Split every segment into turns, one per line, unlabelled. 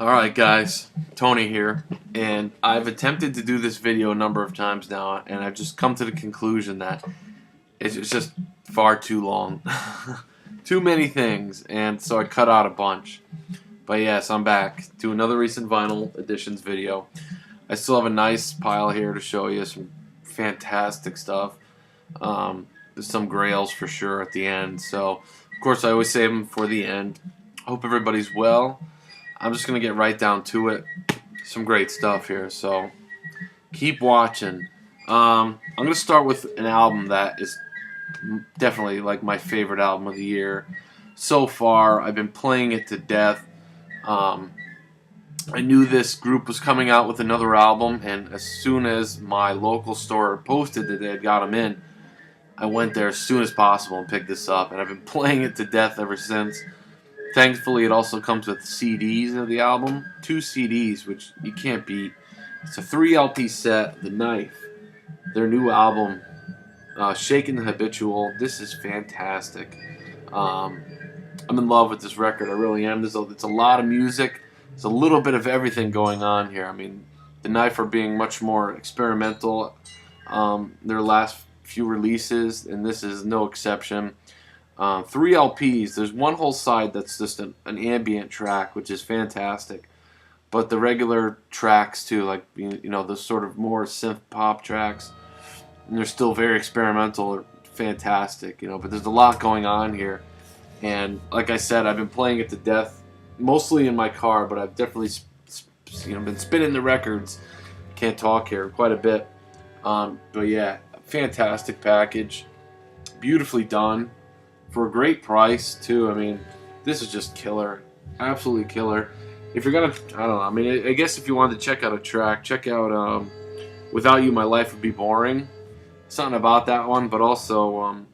Alright guys, Tony here, and I've attempted to do this video a number of times now, and I've just come to the conclusion that it's just far too long. Too many things, and so I cut out a bunch. But yes, I'm back to another recent vinyl editions video. I still have a nice pile here to show you some fantastic stuff. There's some grails for sure at the end, so of course I always save them for the end. Hope everybody's well. I'm just going to get right down to it. Some great stuff here, so keep watching. I'm going to start with an album that is definitely like my favorite album of the year so far. I've been playing it to death. I knew this group was coming out with another album, and as soon as my local store posted that they had got them in, I went there as soon as possible and picked this up, and I've been playing it to death ever since. Thankfully, it also comes with CDs of the album. 2 CDs, which you can't beat. It's a 3 LP set, The Knife. Their new album, Shaken the Habitual. This is fantastic. I'm in love with this record. I really am. It's a lot of music. There's a little bit of everything going on here. I mean, The Knife are being much more experimental. Their last few releases, and this is no exception. 3 LPs. There's one whole side that's just an ambient track, which is fantastic. But the regular tracks too, like the sort of more synth pop tracks, and they're still very experimental, are fantastic. But there's a lot going on here, and like I said, I've been playing it to death, mostly in my car, but I've definitely been spinning the records. Can't talk here quite a bit, but yeah, fantastic package, beautifully done. For a great price, too. I mean, this is just killer. Absolutely killer. If you're gonna, I don't know, I mean, I guess if you wanted to check out a track, check out Without You My Life Would Be Boring. Something about that one, but also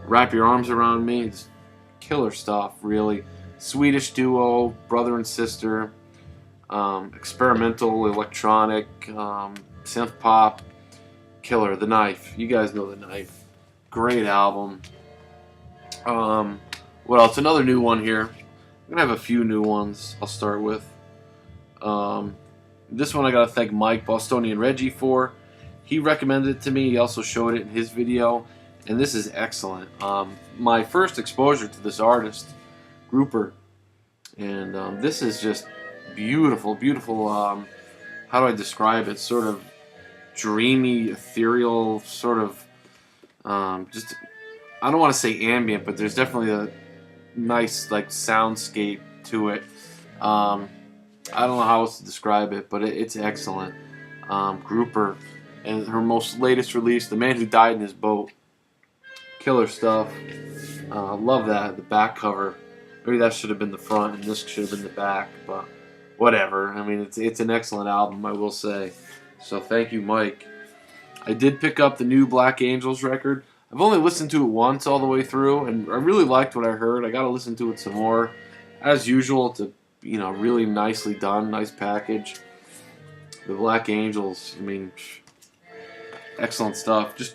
Wrap Your Arms Around Me. It's killer stuff, really. Swedish duo, brother and sister. Experimental, electronic, synth pop. Killer. The Knife. You guys know The Knife. Great album. What else? Another new one here. I'm gonna have a few new ones I'll start with. This one I gotta thank Mike Bostonian Reggie for. He recommended it to me. He also showed it in his video, and this is excellent. My first exposure to this artist, Grouper, and this is just beautiful, beautiful. How do I describe it? Sort of dreamy, ethereal, sort of just. I don't want to say ambient, but there's definitely a nice like soundscape to it. I don't know how else to describe it, but it's excellent. Grouper, and her most latest release, The Man Who Died in His Boat. Killer stuff. Love that. The back cover. Maybe that should have been the front, and this should have been the back, but whatever. I mean, it's an excellent album, I will say. So thank you, Mike. I did pick up the new Black Angels record. I've only listened to it once all the way through, and I really liked what I heard. I got to listen to it some more. As usual, it's a really nicely done, nice package. The Black Angels, I mean, excellent stuff. Just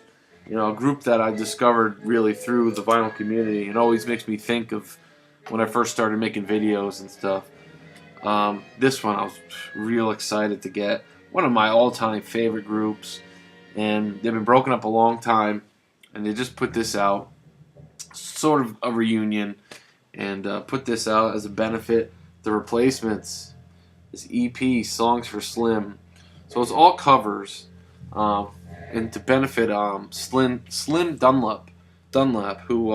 a group that I discovered really through the vinyl community. It always makes me think of when I first started making videos and stuff. This one I was real excited to get. One of my all-time favorite groups, and they've been broken up a long time. And they just put this out, sort of a reunion, and put this out as a benefit. The Replacements, this EP, Songs for Slim. So it's all covers, and to benefit Slim Dunlap, who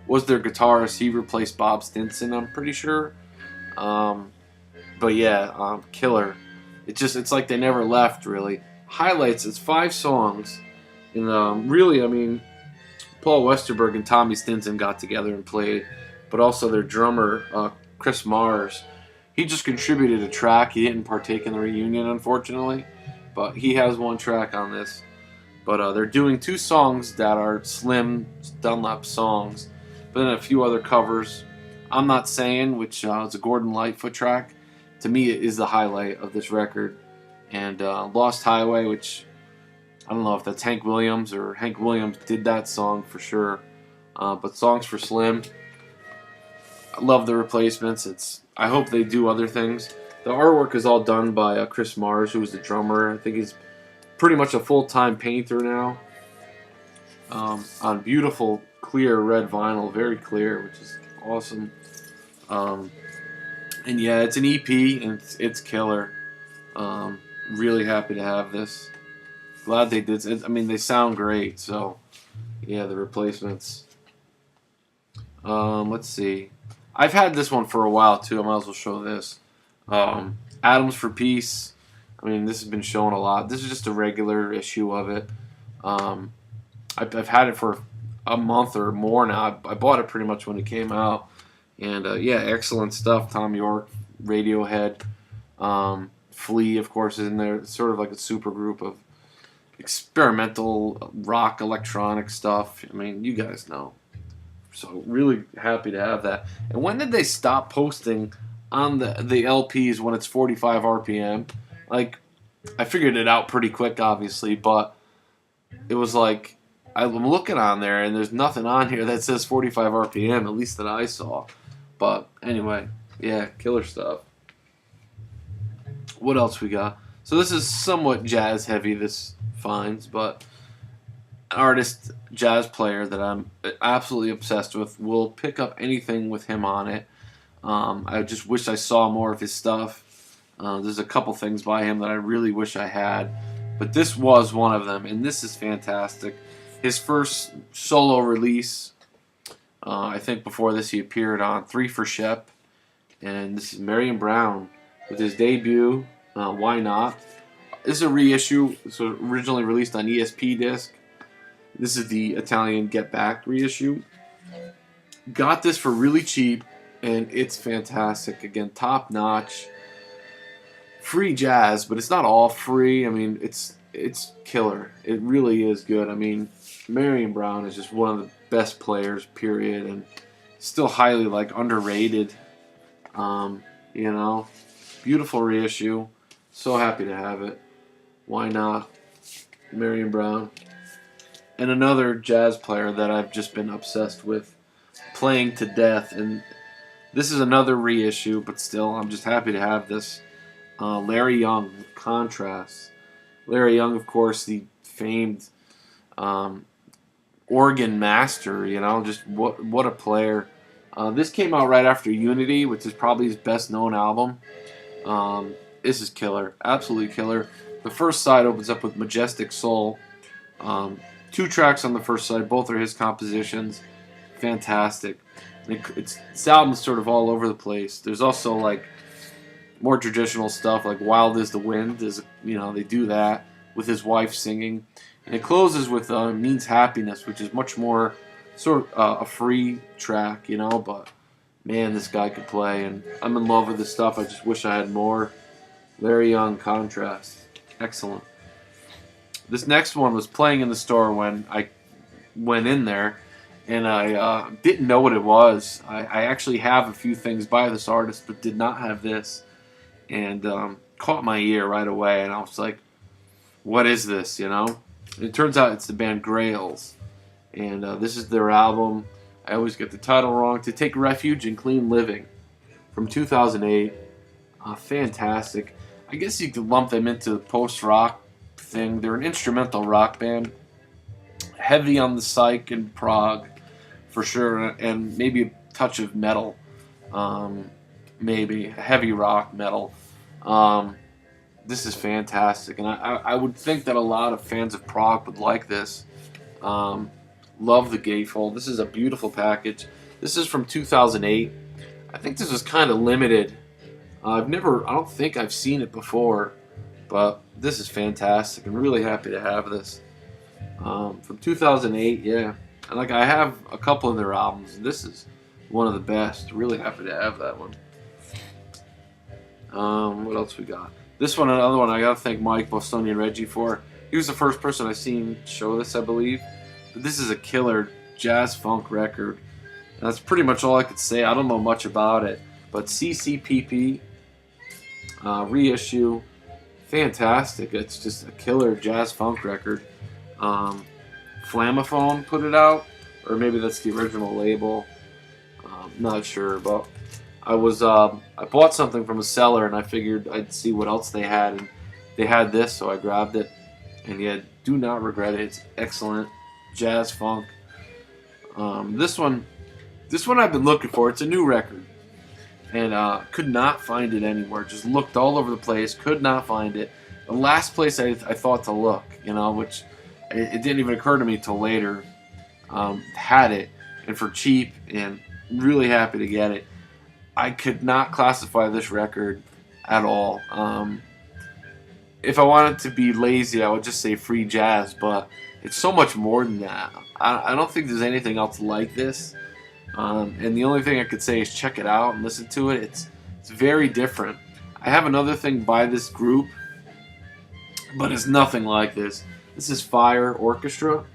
was their guitarist. He replaced Bob Stinson, I'm pretty sure. But yeah, killer. It's like they never left, really. Highlights, it's 5 songs. And really, I mean, Paul Westerberg and Tommy Stinson got together and played, but also their drummer, Chris Mars, he just contributed a track. He didn't partake in the reunion, unfortunately, but he has 1 track on this. But they're doing 2 songs that are Slim Dunlap songs, but then a few other covers. I'm Not Saying, which is a Gordon Lightfoot track. To me, it is the highlight of this record. And Lost Highway, which I don't know if that's Hank Williams or Hank Williams did that song for sure. But Songs for Slim, I love the replacements. I hope they do other things. The artwork is all done by Chris Mars, who was the drummer. I think he's pretty much a full-time painter now. On beautiful, clear red vinyl, very clear, which is awesome. And yeah, it's an EP, and it's killer. Really happy to have this. Glad they did it. I mean, they sound great, so yeah, the replacements. Let's see. I've had this one for a while too. I might as well show this. Atoms for Peace. I mean, this has been shown a lot. This is just a regular issue of it. I've had it for a month or more now. I bought it pretty much when it came out. And yeah, excellent stuff. Tom York, Radiohead, Flea, of course, is in there. It's sort of like a super group of experimental rock, electronic stuff. I mean, you guys know. So really happy to have that. And when did they stop posting on the LPs when it's 45 RPM? Like, I figured it out pretty quick, obviously, but it was like, I'm looking on there and there's nothing on here that says 45 RPM, at least that I saw. But anyway, yeah, killer stuff. What else we got? So this is somewhat jazz heavy, this finds, but an artist, jazz player that I'm absolutely obsessed with. Will pick up anything with him on it. I just wish I saw more of his stuff. There's a couple things by him that I really wish I had, but this was one of them, and this is fantastic. His first solo release, I think before this he appeared on 3 for Shep, and this is Marion Brown with his debut, Why Not. This is a reissue, so originally released on ESP disc. This is the Italian Get Back reissue. Got this for really cheap, and it's fantastic. Again, top notch. Free jazz, but it's not all free. I mean, it's killer. It really is good. I mean, Marion Brown is just one of the best players, period, and still highly underrated. You know, beautiful reissue. So happy to have it. Why not? Marion Brown. And another jazz player that I've just been obsessed with, playing to death. And this is another reissue, but still, I'm just happy to have this. Larry Young, Contrast. Larry Young, of course, the famed organ master. You know, just what a player. This came out right after Unity, which is probably his best-known album. This is killer, absolutely killer. The first side opens up with Majestic Soul. 2 tracks on the first side, both are his compositions. Fantastic. This album's sort of all over the place. There's also more traditional stuff like Wild as the Wind. They do that with his wife singing. And it closes with Means Happiness, which is much more sort of a free track, but man, this guy could play, and I'm in love with this stuff. I just wish I had more. Larry Young, Contrast. Excellent. This next one was playing in the store when I went in there, and I didn't know what it was. I actually have a few things by this artist, but did not have this, and caught my ear right away, and I was like, what is this, And it turns out it's the band Grails, and this is their album. I always get the title wrong. To Take Refuge in Clean Living, from 2008. Fantastic. I guess you could lump them into the post-rock thing. They're an instrumental rock band, heavy on the psych and prog for sure, and maybe a touch of metal, maybe heavy rock metal. This is fantastic, and I would think that a lot of fans of prog would like this. Love the gatefold. This is a beautiful package. This is from 2008. I think this was kind of limited. I don't think I've seen it before, but this is fantastic. I'm really happy to have this. From 2008, yeah. And I have a couple of their albums, and this is one of the best. Really happy to have that one. What else we got? This one, another one I gotta thank Mike Bostoni and Reggie for. He was the first person I've seen show this, I believe. But this is a killer jazz funk record. And that's pretty much all I could say. I don't know much about it. But CCPP, reissue, fantastic. It's just a killer jazz funk record. Flamophone put it out, or maybe that's the original label. not sure, but I bought something from a seller, and I figured I'd see what else they had, and they had this, so I grabbed it, and yeah, do not regret it. It's excellent jazz funk. This one I've been looking for. It's a new record, and could not find it anywhere. Just looked all over the place, could not find it. The last place I thought to look, which it didn't even occur to me till later, had it, and for cheap, and really happy to get it. I could not classify this record at all. If I wanted to be lazy, I would just say free jazz, but it's so much more than that. I don't think there's anything else like this. And the only thing I could say is check it out and listen to it. It's very different. I have another thing by this group, but it's nothing like this. This is Fire Orchestra.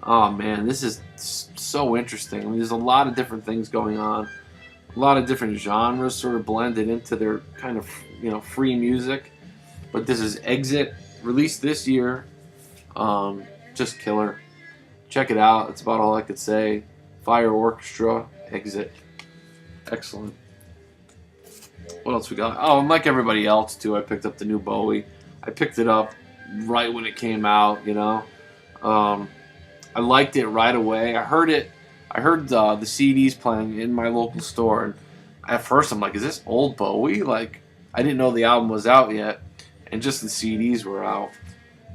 Oh man, this is so interesting. I mean, there's a lot of different things going on. A lot of different genres sort of blended into their kind of, free music. But this is Exit, released this year. Just killer. Check it out. That's about all I could say. Fire Orchestra, Exit. Excellent. What else we got? Oh, and like everybody else too, I picked up the new Bowie. I picked it up right when it came out, I liked it right away. I heard the CDs playing in my local store, and at first I'm like, is this old Bowie? Like, I didn't know the album was out yet, and just the CDs were out.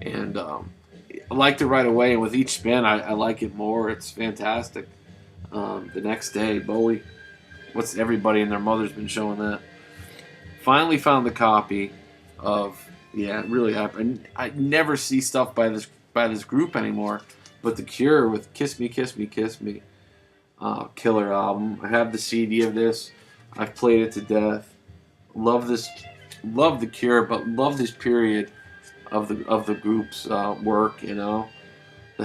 And I liked it right away, and with each spin, I like it more. It's fantastic. The next day, Bowie, what's everybody and their mother's been showing that. Finally found the copy of, really happy. I never see stuff by this group anymore, but The Cure with Kiss Me, Kiss Me, Kiss Me. Killer album. I have the CD of this. I've played it to death. Love The Cure, but love this period of the group's work. The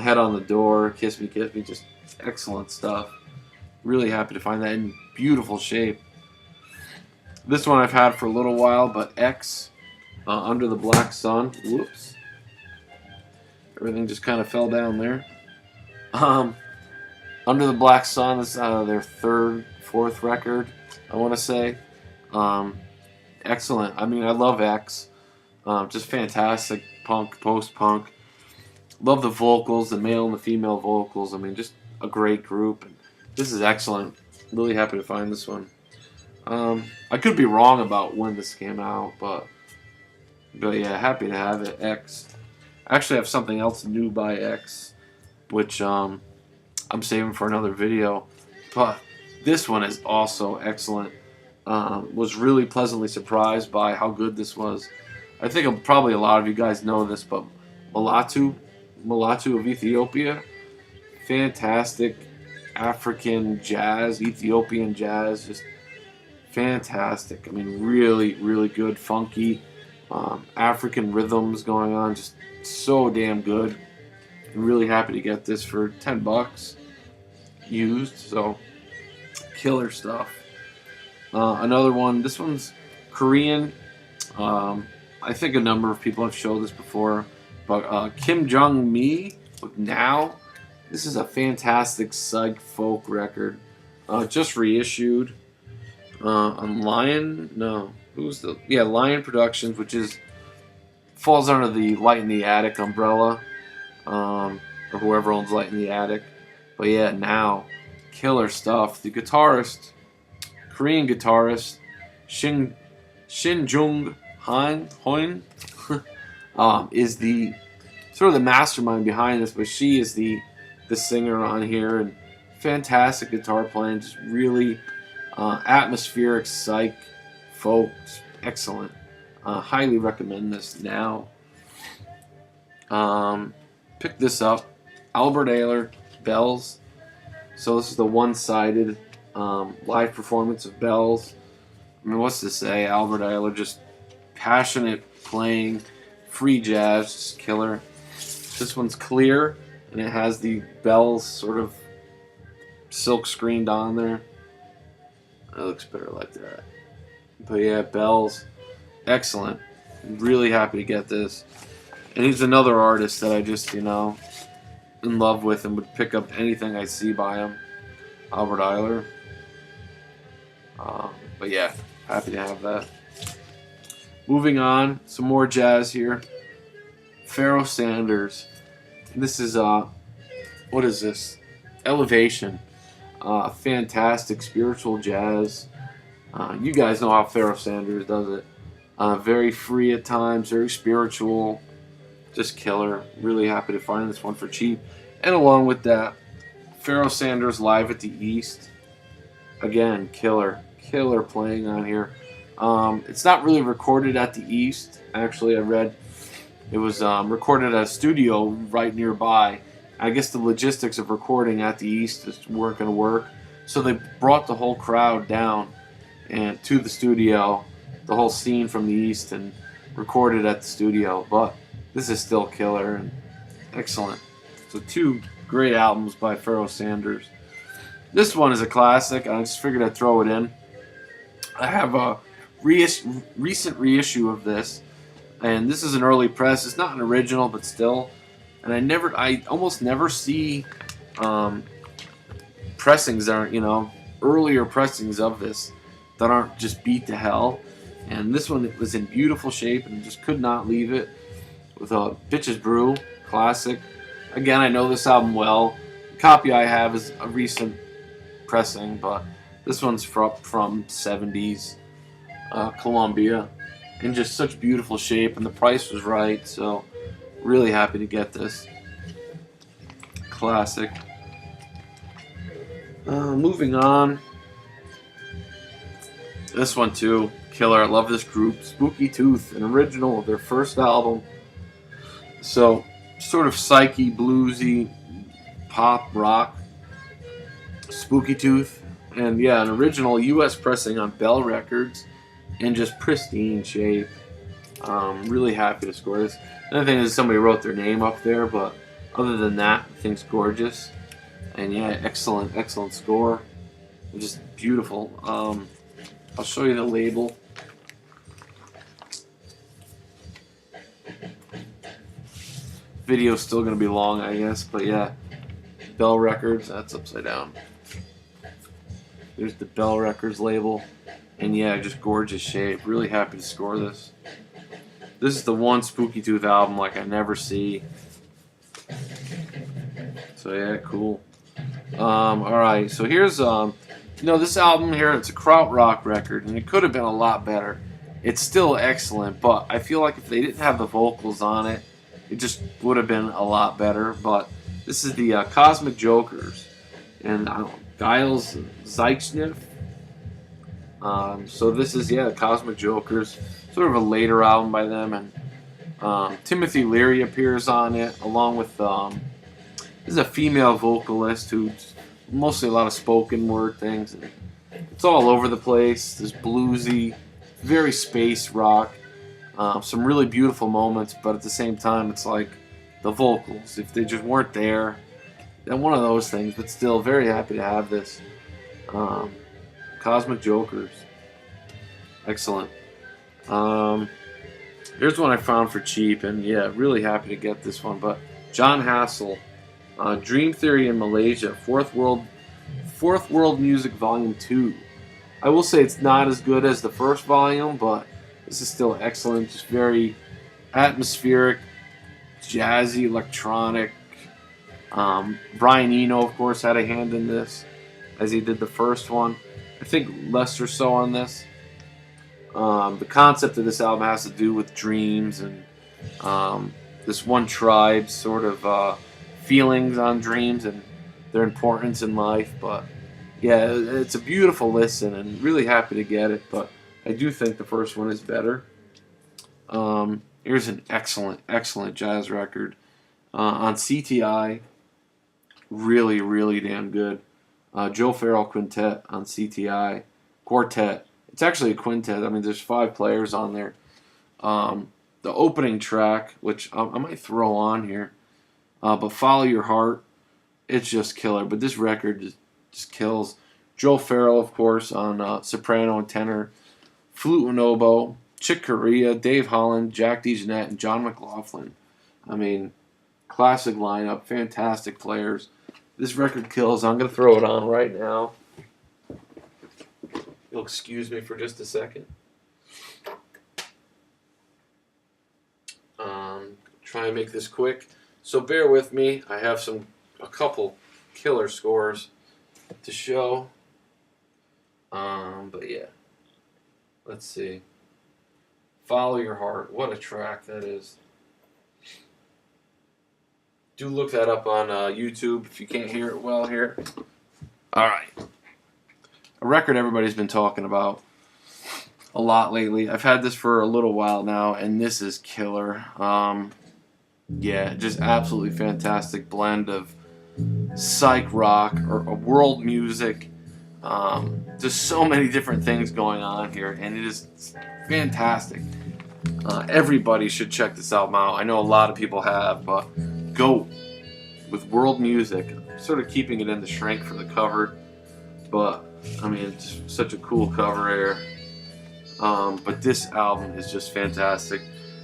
Head on the Door, Kiss Me, Kiss Me, just excellent stuff. Really happy to find that in beautiful shape. This one I've had for a little while, but X, Under the Black Sun. Whoops. Everything just kind of fell down there. Under the Black Sun is their fourth record, I want to say. Excellent. I mean, I love X. Just fantastic punk, post-punk. Love the vocals, the male and the female vocals. I mean, just a great group. And this is excellent. Really happy to find this one. I could be wrong about when this came out, but yeah, happy to have it. X. I actually have something else new by X, which I'm saving for another video. But this one is also excellent. Was really pleasantly surprised by how good this was. I think probably a lot of you guys know this, but Mulatu of Ethiopia, fantastic African jazz, Ethiopian jazz, just fantastic. I mean, really, really good, funky African rhythms going on, just so damn good. I'm really happy to get this for $10 used, so killer stuff. Another one, this one's Korean. I think a number of people have showed this before, but Kim Jong-mi with Now. This is a fantastic psych folk record, just reissued on Lion. No, Lion Productions, which falls under the Light in the Attic umbrella, or whoever owns Light in the Attic. But yeah, Now, killer stuff. The guitarist, Korean guitarist Shin Jung Hoin is the sort of the mastermind behind this, but she is the singer on here, and fantastic guitar playing, just really atmospheric psych folk, excellent. Highly recommend this. Now, pick this up, Albert Ayler, Bells. So this is the one-sided live performance of Bells. I mean, what's to say? Albert Ayler, just passionate playing, free jazz, just killer. This one's clear, and it has the Bells sort of silk screened on there. It looks better like that. But yeah, Bells, excellent. I'm really happy to get this. And he's another artist that I just, in love with and would pick up anything I see by him. Albert Ayler. But yeah, happy to have that. Moving on, some more jazz here. Pharoah Sanders. This is what is this? Elevation. Fantastic spiritual jazz. You guys know how Pharoah Sanders does it. Very free at times, very spiritual, just killer. Really happy to find this one for cheap. And along with that, Pharoah Sanders Live at the East. Again, killer playing on here. It's not really recorded at the East. Actually, I read it was recorded at a studio right nearby. I guess the logistics of recording at the East just weren't going to work. So they brought the whole crowd down and to the studio, the whole scene from the East, and recorded at the studio. But this is still killer and excellent. So 2 great albums by Pharoah Sanders. This one is a classic. I just figured I'd throw it in. I have a recent reissue of this, and this is an early press. It's not an original, but still. And I almost never see pressings that aren't, earlier pressings of this that aren't just beat to hell. And this one was in beautiful shape and just could not leave it. With a Bitches Brew classic. Again, I know this album well. The copy I have is a recent pressing, but this one's from 70s Columbia, in just such beautiful shape, and the price was right, so really happy to get this. Classic. Moving on. This one too, killer. I love this group. Spooky Tooth, an original of their first album. So, sort of psyche, bluesy, pop, rock. Spooky Tooth. And yeah, an original U.S. pressing on Bell Records in just pristine shape. Really happy to score this. Another thing is somebody wrote their name up there, but other than that, the thing's gorgeous. And yeah, excellent score. Just beautiful. I'll show you the label. Video's still going to be long, I guess, but yeah. Bell Records, that's upside down. There's the Bell Records label. And yeah, just gorgeous shape. Really happy to score this. This is the one Spooky Tooth album like I never see. So yeah, cool. Alright, so here's this album here, it's a krautrock record, and it could have been a lot better. It's still excellent, but I feel like if they didn't have the vocals on it, it just would have been a lot better. But this is the Cosmic Jokers, and Giles Zeichniff. So this is, the Cosmic Jokers, sort of a later album by them, and Timothy Leary appears on it, along with, this is a female vocalist who's mostly a lot of spoken word things. And it's all over the place. There's bluesy, very space rock, some really beautiful moments, but at the same time, it's like the vocals, if they just weren't there, then one of those things, but still very happy to have this. Cosmic Jokers. Excellent. Here's one I found for cheap, and yeah, really happy to get this one. But John Hassel, Dream Theory in Malaysia, Fourth World Music Volume 2. I will say it's not as good as the first volume, but this is still excellent. Just very atmospheric, jazzy, electronic. Brian Eno, of course, had a hand in this, as he did the first one. I think less or so on this. The concept of this album has to do with dreams and this one tribe's sort of feelings on dreams and their importance in life. But yeah, it's a beautiful listen and really happy to get it. But I do think the first one is better. Here's an excellent jazz record on CTI. Really, really damn good. Joe Farrell Quintet on CTI. Quartet. It's actually a quintet. I mean, there's 5 players on there. The opening track, which I might throw on here, but Follow Your Heart, it's just killer. But this record just kills. Joe Farrell, of course, on soprano and tenor, flute and oboe, Chick Corea, Dave Holland, Jack DeJohnette, and John McLaughlin. I mean, classic lineup, fantastic players. This record kills. I'm going to throw it on right now. You'll excuse me for just a second. Try and make this quick. So bear with me. I have a couple killer scores to show. But yeah. Let's see. Follow Your Heart. What a track that is. Do look that up on YouTube if you can't hear it well here. Alright. A record everybody's been talking about a lot lately. I've had this for a little while now, and this is killer. Yeah, just absolutely fantastic blend of psych rock or world music. Just so many different things going on here, and it is fantastic. Everybody should check this album out. I know a lot of people have, but go with world music. I'm sort of keeping it in the shrink for the cover, but I mean, it's such a cool cover here. But this album is just fantastic.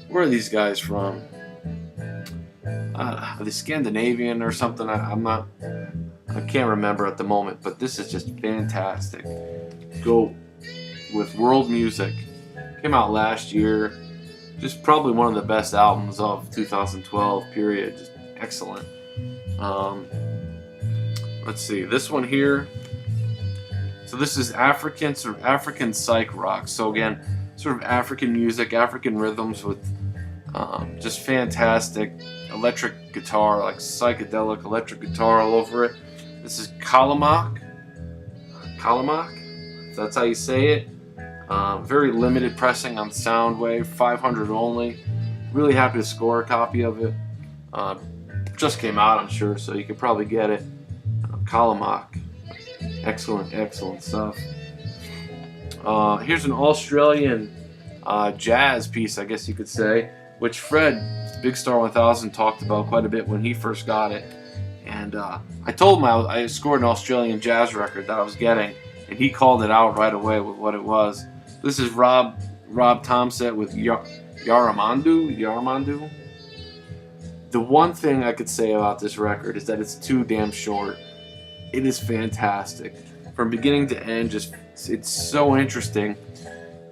Where are these guys from? Are they Scandinavian or something? I can't remember at the moment, but this is just fantastic. Go with world music. Came out last year. Just probably one of the best albums of 2012 period. Just excellent. Let's see, this one here. So this is sort of African psych rock. So again, sort of African music, African rhythms with just fantastic electric guitar, like psychedelic electric guitar all over it. This is Kalamak, if that's how you say it. Very limited pressing on Soundwave, 500 only. Really happy to score a copy of it. Just came out, I'm sure, so you could probably get it. Kalamak. Excellent stuff. Here's an Australian jazz piece, I guess you could say, which Fred, Big Star 1000, talked about quite a bit when he first got it. And I told him I scored an Australian jazz record that I was getting, and he called it out right away with what it was. This is Rob Thompson with Yaramandu. The one thing I could say about this record is that it's too damn short. It is fantastic. From beginning to end, it's so interesting.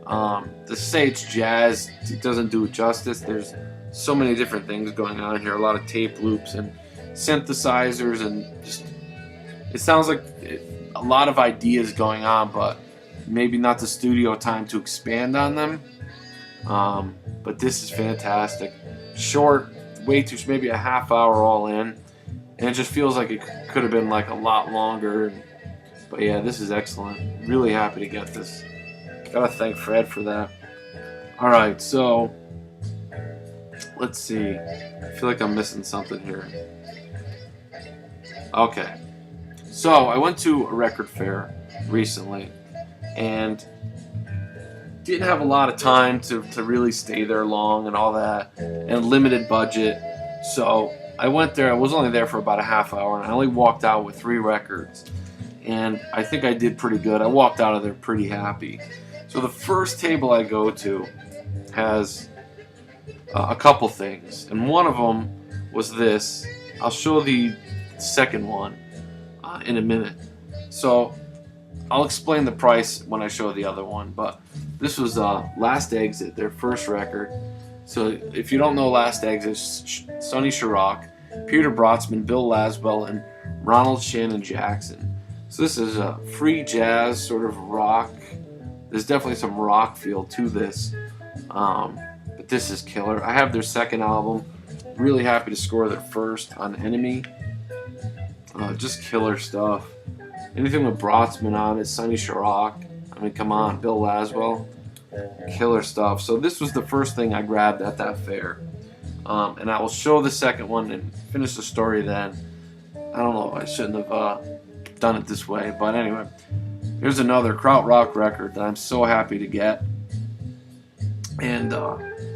To say it's jazz, it doesn't do it justice. There's so many different things going on here. A lot of tape loops and synthesizers, and just it sounds like a lot of ideas going on, but maybe not the studio time to expand on them. But this is fantastic. Short, way too, maybe a half hour all in, and it just feels like it could have been like a lot longer. But yeah, this is excellent. Really happy to get this. Gotta thank Fred for that. Alright, so let's see. I feel like I'm missing something here. Okay. So I went to a record fair recently and didn't have a lot of time to really stay there long and all that, and limited budget. So I went there. I was only there for about a half hour, and I only walked out with 3 records. And I think I did pretty good. I walked out of there pretty happy. So the first table I go to has a couple things, and one of them was this. I'll show the second one in a minute. So I'll explain the price when I show the other one, but this was Last Exit, their first record. So if you don't know Last Exit, Sonny Sharrock, Peter Brötzmann, Bill Laswell, and Ronald Shannon Jackson. So this is a free jazz sort of rock. There's definitely some rock feel to this, but this is killer. I have their second album. Really happy to score their first on Enemy. Just killer stuff. Anything with Brötzmann on it, Sonny Sharrock. I mean, come on, Bill Laswell. Killer stuff. So this was the first thing I grabbed at that fair. And I will show the second one and finish the story then. I don't know, I shouldn't have done it this way, but anyway. Here's another Krautrock record that I'm so happy to get. And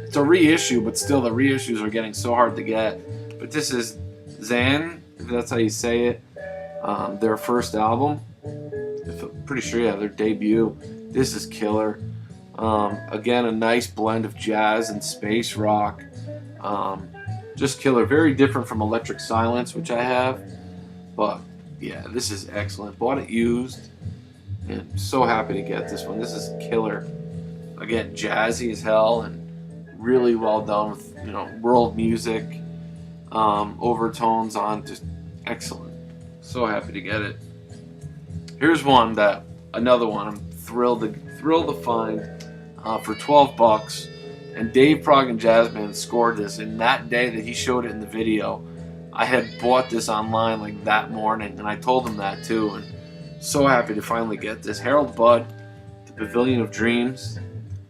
it's a reissue, but still the reissues are getting so hard to get. But this is Zan, if that's how you say it, their first album. I'm pretty sure, yeah, their debut. This is killer. Again, a nice blend of jazz and space rock. Just killer. Very different from Electric Silence, which I have. But yeah, this is excellent. Bought it used. and so happy to get this one. This is killer. Again, jazzy as hell and really well done with, you know, world music, overtones on, just excellent. So happy to get it. Here's another one I'm thrilled to find for $12, and Dave Prog and Jazzman scored this. And that day that he showed it in the video, I had bought this online like that morning, and I told him that too. And so happy to finally get this. Harold Budd, The Pavilion of Dreams.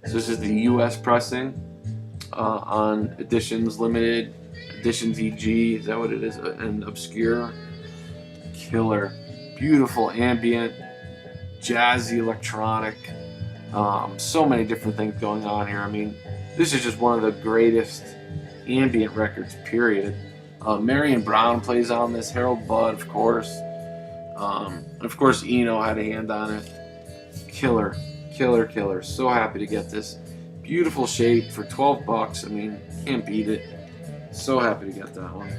So this is the U.S. pressing on Editions Limited, Editions EG, is that what it is? And Obscure. Killer. Beautiful ambient, jazzy electronic. So many different things going on here. I mean, this is just one of the greatest ambient records, period. Marion Brown plays on this, Harold Budd, of course. And of course, Eno had a hand on it. Killer, killer, killer. So happy to get this. Beautiful shape for $12. I mean, can't beat it. So happy to get that one.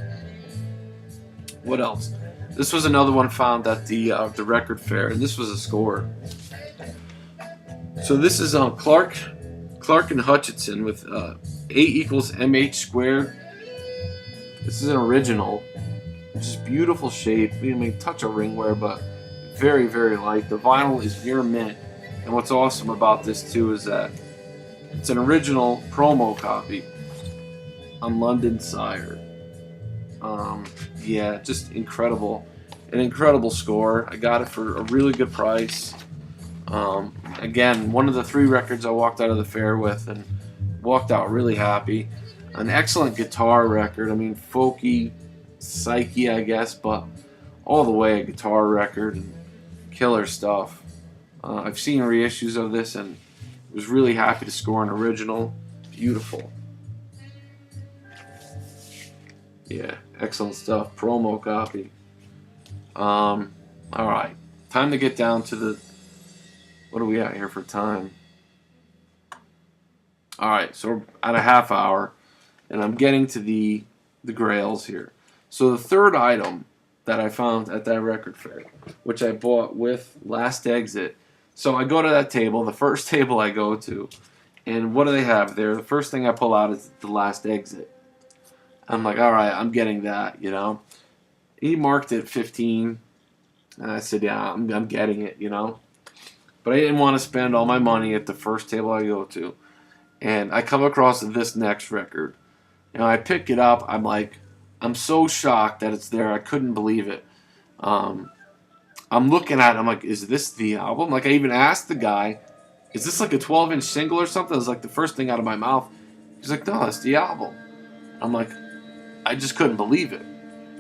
What else? This was another one found at the record fair, and this was a score. So this is Clark and Hutchinson with A equals MH squared. This is an original. Just beautiful shape. I mean, touch of ringware, but very, very light. The vinyl is near mint. And what's awesome about this too is that it's an original promo copy on London Sire. Yeah, just incredible. An incredible score. I got it for a really good price. Again, one of the 3 records I walked out of the fair with and walked out really happy. An excellent guitar record. I mean, folky, psyche, I guess, but all the way a guitar record and killer stuff. I've seen reissues of this and was really happy to score an original. Beautiful. Yeah, excellent stuff. Promo copy. Alright. Time to get down to the... What are we at here for time? Alright, so we're at a half hour, and I'm getting to the grails here. So the third item that I found at that record fair, which I bought with Last Exit. So I go to that table, the first table I go to, and what do they have there? The first thing I pull out is the Last Exit. I'm like, alright, I'm getting that, you know. He marked it 15, and I said, yeah, I'm getting it, you know. But I didn't want to spend all my money at the first table I go to. And I come across this next record. You know, I pick it up, I'm like, I'm so shocked that it's there, I couldn't believe it. I'm looking at it, I'm like, is this the album? Like, I even asked the guy, is this like a 12-inch single or something? It was like the first thing out of my mouth. He's like, no, it's the album. I'm like, I just couldn't believe it.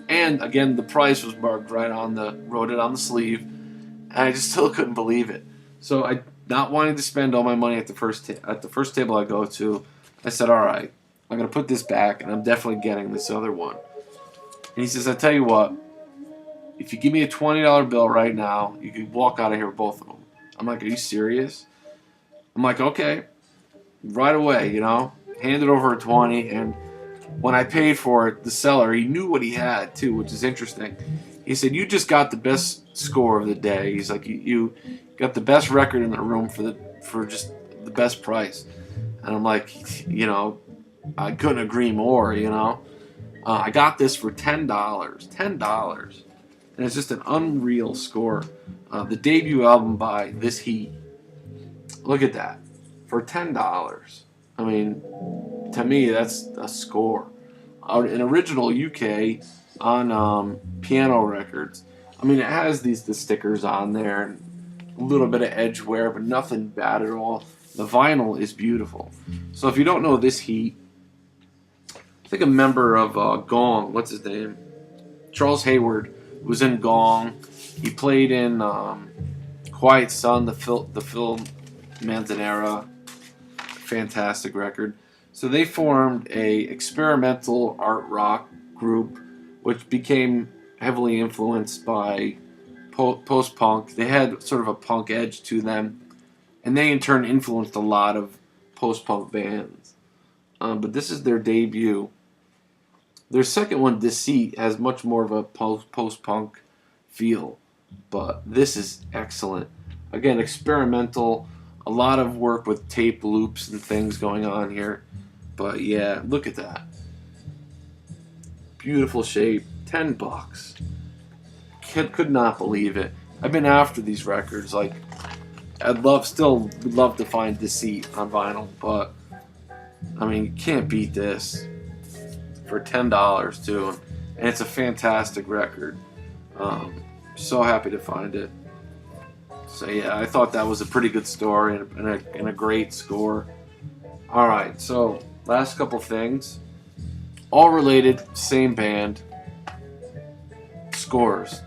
And again, the price was marked right on wrote it on the sleeve, and I just still couldn't believe it. So I, not wanting to spend all my money at the first table I go to, I said, all right, I'm gonna put this back, and I'm definitely getting this other one. And he says, I tell you what, if you give me a $20 bill right now, you could walk out of here with both of them. I'm like, are you serious? I'm like, okay, right away, you know, handed over a 20, and when I paid for it, the seller, he knew what he had too, which is interesting. He said, you just got the best score of the day. He's like, you got the best record in the room for just the best price. And I'm like, you know, I couldn't agree more, you know. I got this for $10. $10. And it's just an unreal score. The debut album by This Heat. Look at that. For $10. I mean, to me, that's a score. An original UK on Piano Records. I mean, it has the stickers on there and a little bit of edge wear, but nothing bad at all. The vinyl is beautiful. So if you don't know This Heat, I think a member of Gong, what's his name? Charles Hayward was in Gong. He played in Quiet Sun, the Phil Manzanera. Fantastic record. So they formed a experimental art rock group, which became heavily influenced by post-punk. They had sort of a punk edge to them, and they in turn influenced a lot of post-punk bands. But this is their debut. Their second one, Deceit, has much more of a post-punk feel, but this is excellent. Again, experimental, a lot of work with tape loops and things going on here. But yeah, look at that. Beautiful shape, $10. Could not believe it. I've been after these records. Like, still would love to find Deceit on vinyl, but I mean, you can't beat this for $10 too, and it's a fantastic record. So happy to find it. So yeah, I thought that was a pretty good story and a great score. All right, so last couple things, all related, same band. Scores.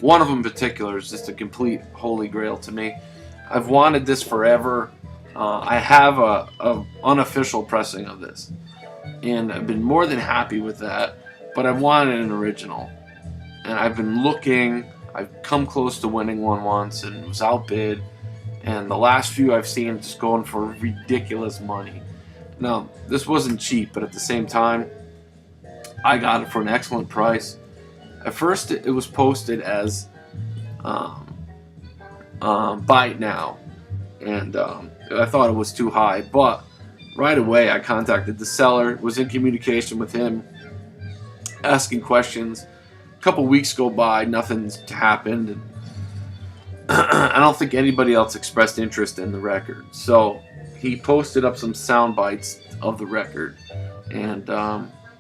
One of them in particular is just a complete holy grail to me. I've wanted this forever. I have a unofficial pressing of this, and I've been more than happy with that. But I wanted an original, and I've been looking. I've come close to winning one once, and it was outbid. And the last few I've seen just going for ridiculous money. Now, this wasn't cheap, but at the same time, I got it for an excellent price. At first, it was posted as buy it now, and I thought it was too high. But right away, I contacted the seller, was in communication with him, asking questions. A couple weeks go by, nothing's happened, and I don't think anybody else expressed interest in the record. So he posted up some sound bites of the record and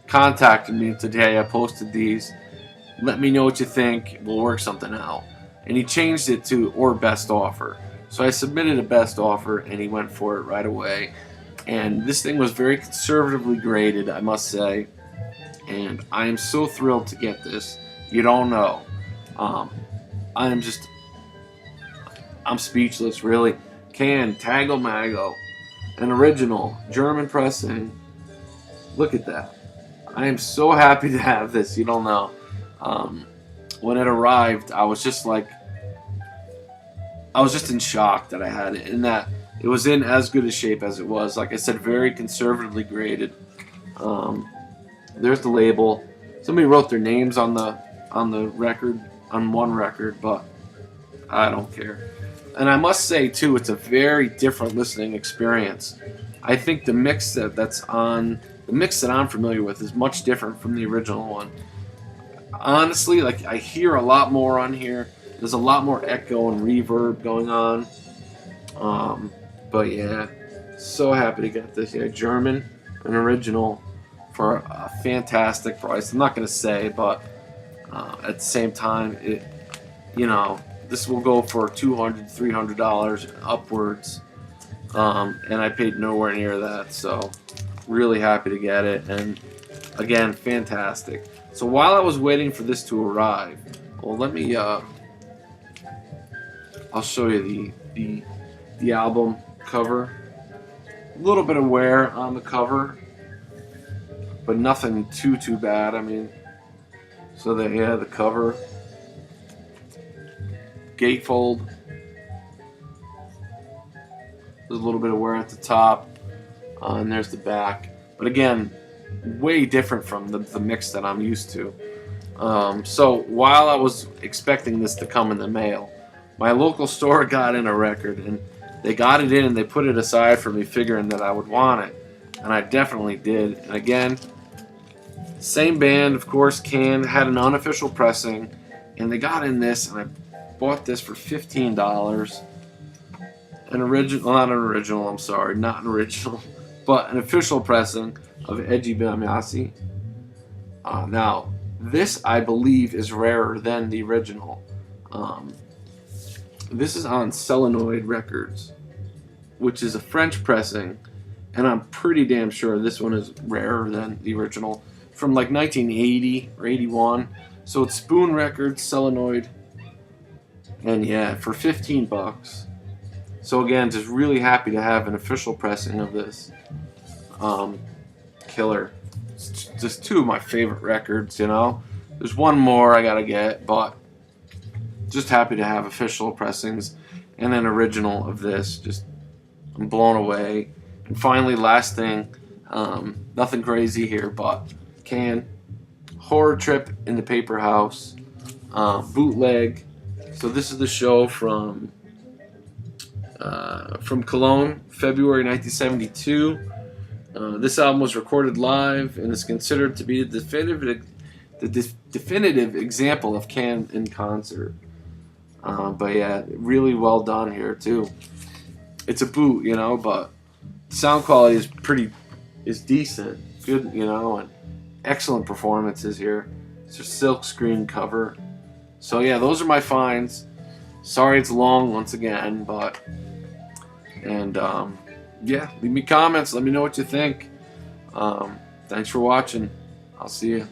contacted me and said, "Hey, I posted these. Let me know what you think. We'll work something out." And he changed it to "or best offer." So I submitted a best offer, and he went for it right away. And this thing was very conservatively graded, I must say. And I am so thrilled to get this. You don't know. I'm speechless, really. Tago Mago, an original German pressing. Look at that. I am so happy to have this. You don't know. When it arrived, I was just in shock that I had it, and that it was in as good a shape as it was. Like I said, very conservatively graded. There's the label. Somebody wrote their names on the record, on one record, but I don't care. And I must say too, it's a very different listening experience. I think the mix that I'm familiar with is much different from the original one. Honestly, like, I hear a lot more on here. There's a lot more echo and reverb going on. But yeah, so happy to get this. Yeah, German, an original for a fantastic price. I'm not gonna say, but at the same time, this will go for $200, $300 upwards, and I paid nowhere near that. So really happy to get it, and again, fantastic. So while I was waiting for this to arrive, well, let me I'll show you the album cover. A little bit of wear on the cover, but nothing too bad. I mean, so the cover, gatefold. There's a little bit of wear at the top, and there's the back. But again, way different from the mix that I'm used to. So while I was expecting this to come in the mail, my local store got in a record, and they got it in and they put it aside for me, figuring that I would want it, and I definitely did. And again, same band, of course. Had an unofficial pressing, and they got in this, and I bought this for $15. Not an original, but an official pressing of Eji Bamyasi. Now, this, I believe, is rarer than the original. This is on Celluloid Records, which is a French pressing, and I'm pretty damn sure this one is rarer than the original, from like 1980 or 81. So it's Spoon Records, Celluloid, and yeah, for $15. So again, just really happy to have an official pressing of this. Killer. It's just two of my favorite records, There's one more I gotta get, but just happy to have official pressings and an original of this. Just, I'm blown away. And finally, last thing, nothing crazy here, but Horror Trip in the Paper House, bootleg. So this is the show from from Cologne, February 1972. This album was recorded live and is considered to be the definitive example of Can in concert. But yeah, really well done here too. It's a boot, you know, but sound quality is decent, good, you know, and excellent performances here. It's a silk screen cover. So yeah, those are my finds. Sorry it's long once again, but yeah, leave me comments. Let me know what you think. Thanks for watching. I'll see you.